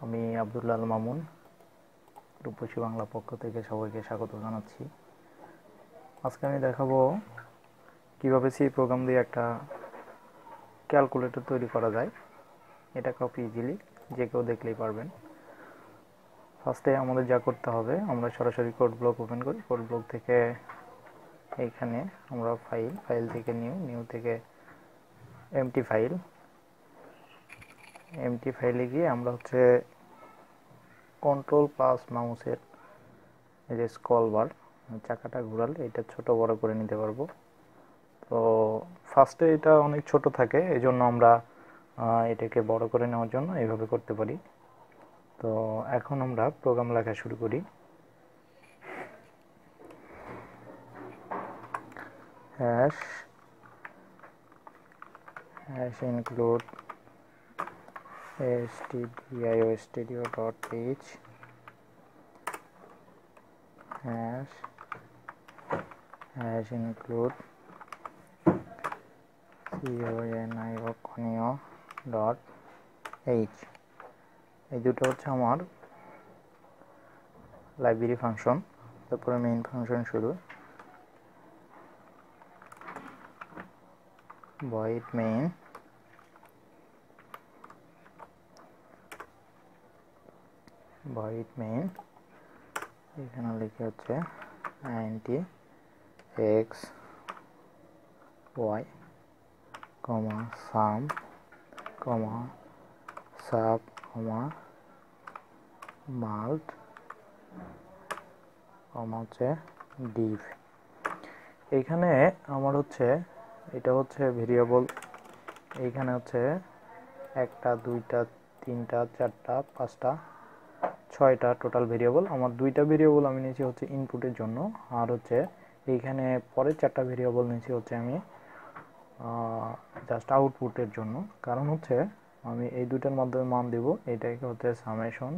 আমি আব্দুল্লাহ আল মামুন, রূপসী বাংলা পক্ষ থেকে সবাইকে স্বাগত জানাচ্ছি। আজকে আমি দেখাবো কিভাবে সি প্রোগ্রাম দিয়ে একটা ক্যালকুলেটর তৈরি করা যায়। এটা খুব ইজিলি যে কেউ দেখলেই পারবেন। ফার্স্টে আমাদের যা করতে হবে, আমরা সরাসরি কোড ব্লক ওপেন করি। কোড ব্লক থেকে এইখানে আমরা ফাইল থেকে নিউ থেকে এমটি ফাইলে গিয়ে আমরা কন্ট্রোল প্লাস মাউসের এই যে স্ক্রল বার চাকাটা ঘোরালে এটা ছোট বড় করে নিতে পারবো। তো ফার্স্টে এটা অনেক ছোট থাকে, এই জন্য আমরা এটাকে বড় করে নেওয়ার জন্য এইভাবে করতে পারি। তো এখন আমরা প্রোগ্রাম লেখা শুরু করি। Hash include stdio.h hash include conio.h। এই দুটো হচ্ছে আমার লাইব্রেরি ফাংশন। তারপরে মেইন ফাংশন শুরু, void main এখানে লিখে হচ্ছে int x y sum sub mult div। এইখানে আমার এটা ভেরিয়েবল। এইখানে একটা দুইটা তিনটা চারটা পাঁচটা ছয়টা টোটাল ভেরিয়েবল। আমার দুইটা ভেরিয়েবল আমি নিয়েছি ইনপুটের জন্য, আর এইখানে পরের চারটা ভেরিয়েবল নিয়েছি আমি জাস্ট আউটপুটের জন্য। কারণ আমি এই দুইটার মাধ্যমে মান দেব। এটাকে সামেশন,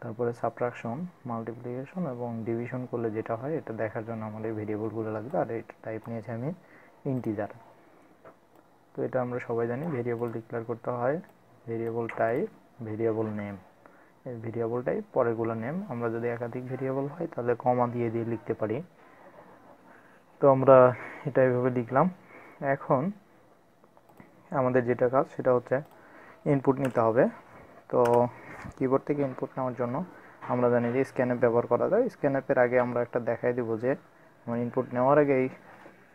তারপরে সাবট্রাকশন, মাল্টিপ্লিকেশন এবং ডিভিশন করলে যেটা হয় এটা দেখার জন্য আমার এই ভেরিয়েবলগুলো লাগবে। আর এটা টাইপ নিয়েছি আমি ইন্টিজার। তো এটা আমরা সবাই জানি, ভেরিয়েবল ডিক্লেয়ার করতে হয় ভেরিয়েবল টাইপ, ভেরিয়েবল নেম। এই ভেরিয়েবল টাইপ পরেরগুলো নেম। আমরা যদি একাধিক ভেরিয়েবল হয় তাহলে কমা দিয়ে লিখতে পারি। তো আমরা এটা এইভাবে লিখলাম। এখন আমাদের যেটা কাজ সেটা ইনপুট নিতে হবে। তো কিবোর্ড থেকে ইনপুট নেওয়ার জন্য আমরা জানি যে স্ক্যানএপ ব্যবহার করা যায়। স্ক্যানএপের আগে আমরা একটা দেখাই দেবো যে আমার ইনপুট নেওয়ার আগে এই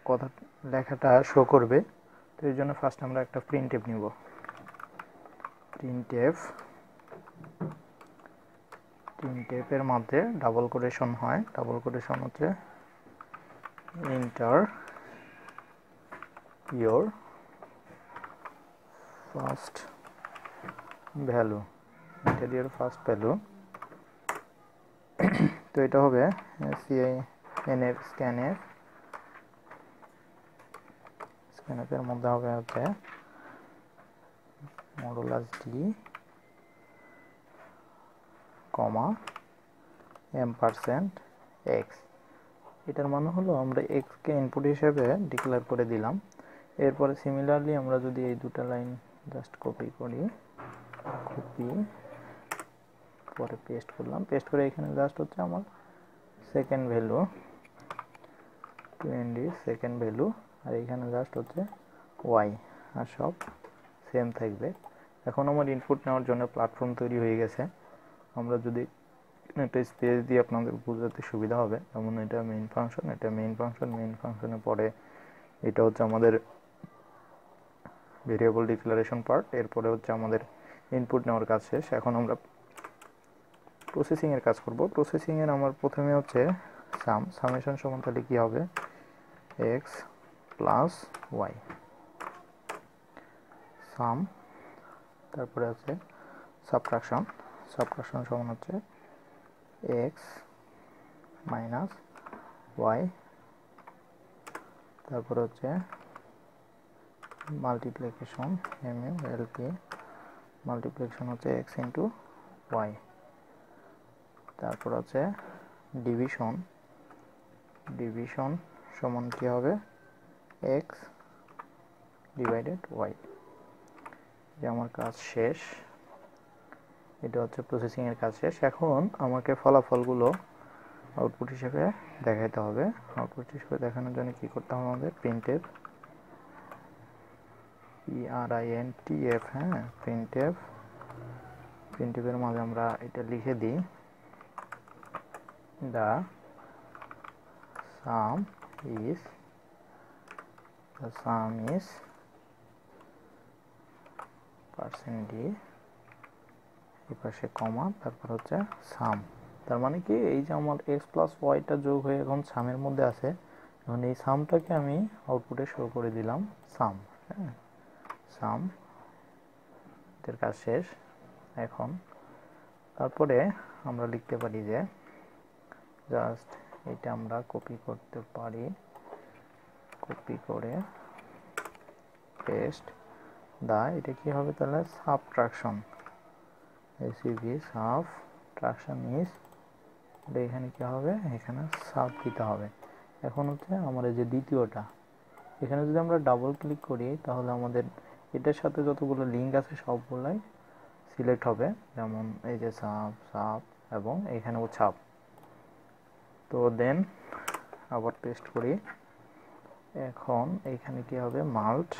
কথা লেখাটা শো করবে। তো এই জন্য ফার্স্ট আমরা একটা প্রিন্টএফ নিব। প্রিন্টএফের মধ্যে ডাবল কোটেশন হয়। Double quotation enter your first value, তো এটা হবে স্ক্যানএফের মধ্যে হবে মডুলাস ডি কমা %x। এটার মানে হলো আমরা x কে ইনপুট হিসেবে ডিক্লেয়ার করে দিলাম। এরপরে সিমিলারলি আমরা যদি এই দুটো লাইন জাস্ট কপি পরে পেস্ট করলাম। পেস্ট করে এখানে জাস্ট আমার সেকেন্ড ভ্যালু সেকেন্ড ভ্যালু, আর এখানে জাস্ট y, আর সব সেম থাকবে। এখন আমার ইনপুট নেওয়ার জন্য প্ল্যাটফর্ম তৈরি হয়ে গেছে। আমরা যদি একটা স্পেস দিয়ে আপনাদের বোঝাতে সুবিধা হবে, যেমন এটা মেইন ফাংশন, এটা মেইন ফাংশনের পরে এটা আমাদের ভেরিয়েবল ডিক্লারেশন পার্ট। এরপরে আমাদের ইনপুট নেওয়ার কাজ শেষ। এখন আমরা প্রসেসিংয়ের কাজ করব। প্রসেসিংয়ের আমার প্রথমে সামেশন সমান তাহলে কী হবে x প্লাস y সাম, তারপরে সাবট্রাকশন সমান x মাইনাস y, তারপরে multiplication multiplication x into y, তারপর ডিভিশন সমান কি হবে x ডিভাইডেড y। যে আমার কাজ শেষ। এটা হচ্ছে প্রসেসিং এর কাজ শেষ। এখন আমাকে ফলাফলগুলো আউটপুট হিসেবে দেখাতে হবে। আউটপুট হিসেবে দেখানোর জন্য কি করতে হবে আমাদের, প্রিন্টএফ, PRINTF, হ্যাঁ প্রিন্টএফ। প্রিন্টএফের মাঝে আমরা এটা লিখে দিই, the sum is % d, এই পাশে কমা, তারপর হচ্ছে সাম। তার মানে কি, এই যে আমার এক্স প্লাস ওয়াইটা যোগ হয়ে এখন সামের মধ্যে আছে, এখন এই সামটাকে আমি আউটপুটে শো করে দিলাম সাম। হ্যাঁ, সাম এর কাজ শেষ। এখন তারপরে আমরা লিখতে পারি যে জাস্ট এটা আমরা কপি করতে পারি, কপি করে পেস্ট দা, এটা কি হবে তাহলে, সাবট্রাকশন, এসিভি সাবট্রাকশন ইজ, এখানে কি হবে, এখানে সাব দিতে হবে। এখন হচ্ছে আমার এই যে দ্বিতীয়টা, এখানে যদি আমরা ডাবল ক্লিক করি তাহলে আমাদের এটার সাথে যতগুলো লিঙ্ক আছে সবগুলাই সিলেক্ট হবে, যেমন এই যে সাব, সাব এবং এখানেও ছাপ। তো দেন আবার পেস্ট করি। এখন এইখানে কি হবে, মাল্ট,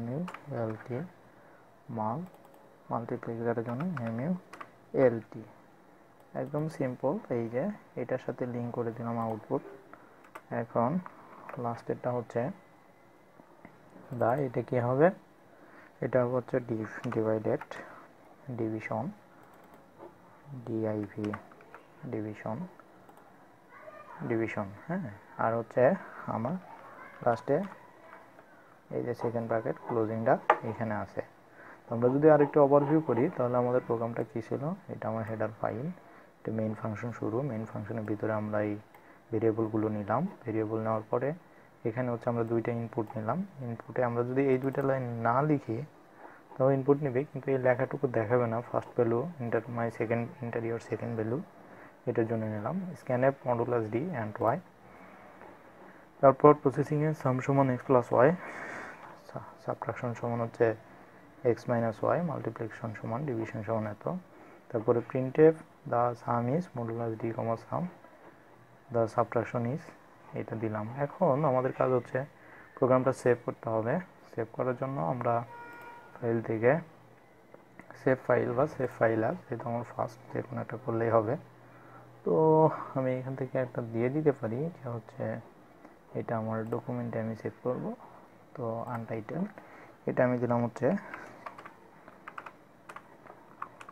MULT, মাল্টিপ্লিকারের জন্য MULT, একদম সিম্পল। এই যে এটার সাথে লিঙ্ক করে দিলাম আউটপুট। এখন লাস্টেরটা হচ্ছে দা, এটা কি হবে, এটা হচ্ছে ডিভাইডেড, ডিভিশন, DIV, ডিভিশন। হ্যাঁ, আর হচ্ছে আমার লাস্টে এই যে সেকেন্ড ব্র্যাকেট ক্লোজিংটা এখানে আছে। আমরা যদি আরেকটু ওভারভিউ করি তাহলে আমাদের প্রোগ্রামটা কী ছিল, এটা আমার হেডার ফাইল, এটা মেইন ফাংশন শুরু, মেইন ফাংশনের ভিতরে আমরা এই ভেরিয়েবলগুলো নিলাম। ভেরিয়েবল নেওয়ার পরে এখানে হচ্ছে আমরা দুইটা ইনপুট নিলাম। ইনপুটে আমরা যদি এই দুইটা লাইন না লিখি তাও ইনপুট নেবে, কিন্তু এই লেখাটুকু দেখাবে না, first value enter my second, enter your second value, এটার জন্য নিলাম scanf modulus D and Y. তারপর প্রসেসিংয়ে সাম সমান এক্স প্লাস ওয়াই, সাবট্রাকশন সমান হচ্ছে এক্স মাইনাস ওয়াই, মাল্টিপ্লিকেশন সমান ডিভিশন সমান এত। তারপরে printf the sum is modulus D comma some, the subtraction is, এটা দিলাম। এখন আমাদের কাজ হচ্ছে প্রোগ্রামটা সেভ করতে হবে। সেভ করার জন্য আমরা ফাইল থেকে সেভ ফাইল বা সেভ ফাইল অ্যাজ, যেহেতু আমার ফার্স্ট যে কোনো একটা করলেই হবে। তো আমি এখান থেকে একটা দিয়ে দিতে পারি যে হচ্ছে এটা আমার ডকুমেন্টে আমি সেভ করব। তো আনটাইটেল, এটা আমি দিলাম হচ্ছে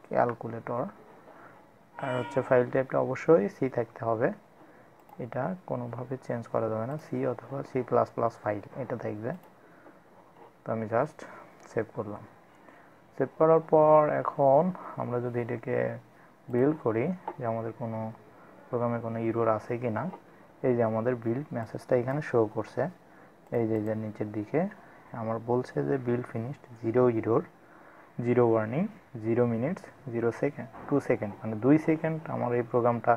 ক্যালকুলেটর, আর হচ্ছে ফাইল টাইপটা অবশ্যই সি থাকতে হবে, এটা কোনোভাবে চেঞ্জ করা যাবে না, সি অথবা C++ ফাইল এটা থাকবে। তো আমি জাস্ট সেভ করলাম। সেভ করার পর এখন আমরা যদি এটাকে বিল্ড করি যে আমাদের কোনো প্রোগ্রামে কোনো ইরর আছে কি না, এই যে আমাদের বিল্ড মেসেজটা এখানে শো করছে, এই যে নিচের দিকে আমার বলছে যে build finished, 0 error, 0 warning, 0 minutes, 0 second, 2 second, মানে 2 সেকেন্ড আমার এই প্রোগ্রামটা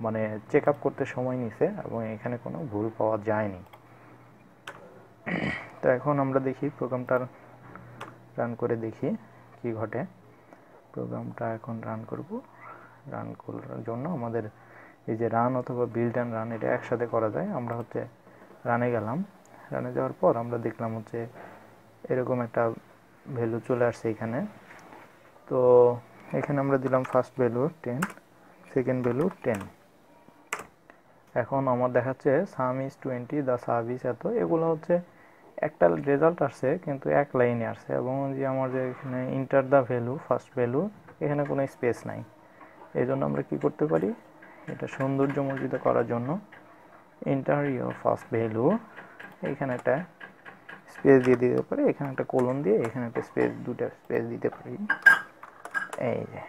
মানে চেক আপ করতে সময় নিছে এবং এখানে কোনো ভুল পাওয়া যায়নি। তো এখন আমরা দেখি প্রোগ্রামটা রান করে দেখি কি ঘটে। প্রোগ্রামটা এখন রান করব। রান করার জন্য আমাদের এই যে রান অথবা বিল্ড অ্যান্ড রান এটা একসাথে করা যায়। আমরা হচ্ছে রানে গেলাম, রানে যাওয়ার পর আমরা দেখলাম হচ্ছে এরকম একটা ভ্যালু চলে আসছে এখানে। তো এখানে আমরা দিলাম ফার্স্ট ভ্যালু 10, সেকেন্ড ভ্যালু 10। এখন আমার দেখাচ্ছে সাম ইজ 20, দ্য সাব ইজ এত, এগুলো হচ্ছে একটা রেজাল্ট আসছে কিন্তু এক লাইনে আসছে, এবং যে আমার যে এখানে enter the value, first value, এখানে কোনো স্পেস নাই। এই জন্য আমরা কি করতে পারি, এটা সৌন্দর্যমণ্ডিত করার জন্য ইন্টার ইউর ফার্স্ট ভ্যালু, এখানে একটা স্পেস দিয়ে দিতে পারি, এখানে একটা কোলন দিয়ে এখানে একটা স্পেস, দুটো স্পেস দিতে পারি। এই যে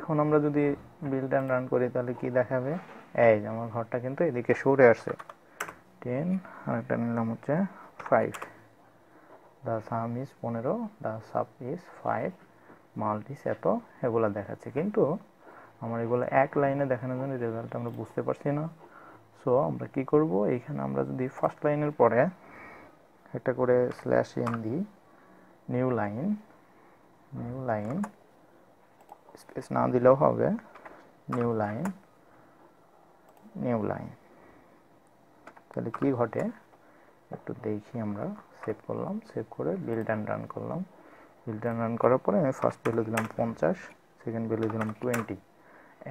এখন আমরা যদি বিল্ড অ্যান্ড রান করি তাহলে কি দেখাবে, এই যে আমার ঘরটা কিন্তু এদিকে সরে আসছে। 10 আর একটা নিলাম হচ্ছে 5, the sum is 15, the sub is 5, mult is এত, এগুলো দেখাচ্ছে, কিন্তু আমার এগুলো এক লাইনে দেখানোর জন্য রেজাল্ট আমরা বুঝতে পারছি না। সো আমরা কি করব, এইখানে আমরা যদি ফার্স্ট লাইনের পরে একটা করে /n দিই, new line, new line, space না দিলেও হবে, নিউ লাইন, নিউ লাইন। তাহলে কি ঘটে একটু দেখি আমরা। সেভ করলাম, সেভ করে বিল্ড অ্যান্ড রান করলাম। বিল্ড অ্যান্ড রান করার পরে আমি ফার্স্ট ভ্যালু দিলাম 50, সেকেন্ড ভ্যালু দিলাম 20।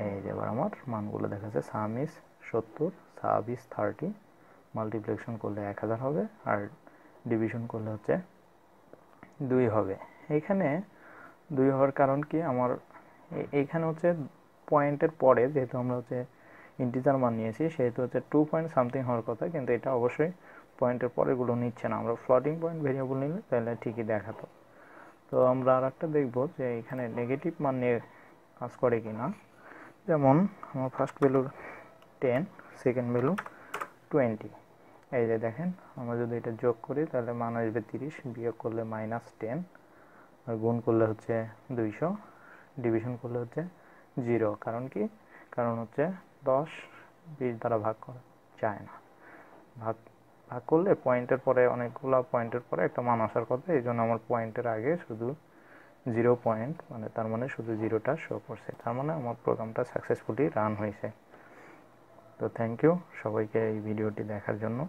এই যে এবার আমার মানগুলো দেখা যাচ্ছে, সাম ইজ 70, সাব ইজ 30, মাল্টিপ্লিকেশন করলে 1000 হবে, আর ডিভিশন করলে হচ্ছে 2 হবে। এইখানে 2 হওয়ার কারণ কি, আমার এইখানে হচ্ছে পয়েন্টের পরে যেহেতু আমরা হচ্ছে ইন্টিজার মান নিয়েছি, সেহেতু হচ্ছে 2 পয়েন্ট সামথিং হওয়ার কথা, কিন্তু এটা অবশ্যই পয়েন্টের পরেগুলো নিচ্ছে না। আমরা ফ্লোটিং পয়েন্ট ভেরিয়েবল নিলে তাহলে ঠিকই দেখাতো। তো আমরা আর একটা দেখবো যে এখানে নেগেটিভ মান নিয়ে কাজ করে কি না। যেমন আমার ফার্স্ট ভ্যালু 10, সেকেন্ড ভ্যালু 20। এই যে দেখেন, আমরা যদি এটা যোগ করি তাহলে মান আসবে 30, বিয়োগ করলে -10, আর গুণ করলে হচ্ছে 200, ডিভিশন করলে হচ্ছে 0। কারণ কি, কারণ হচ্ছে 10 20 দ্বারা ভাগ করা যায় না। ভাগ ভাগ করলে পয়েন্টের পরে, অনেকগুলো পয়েন্টের পরে একটা মান আসার কথা, এই জন্য আমার পয়েন্টের আগে শুধু 0 পয়েন্ট, মানে তার মানে শুধু 0টা শো করছে, তার মানে আমার প্রোগ্রামটা সাকসেসফুলি রান হয়েছে। তো থ্যাংক ইউ সবাইকে এই ভিডিওটি দেখার জন্য।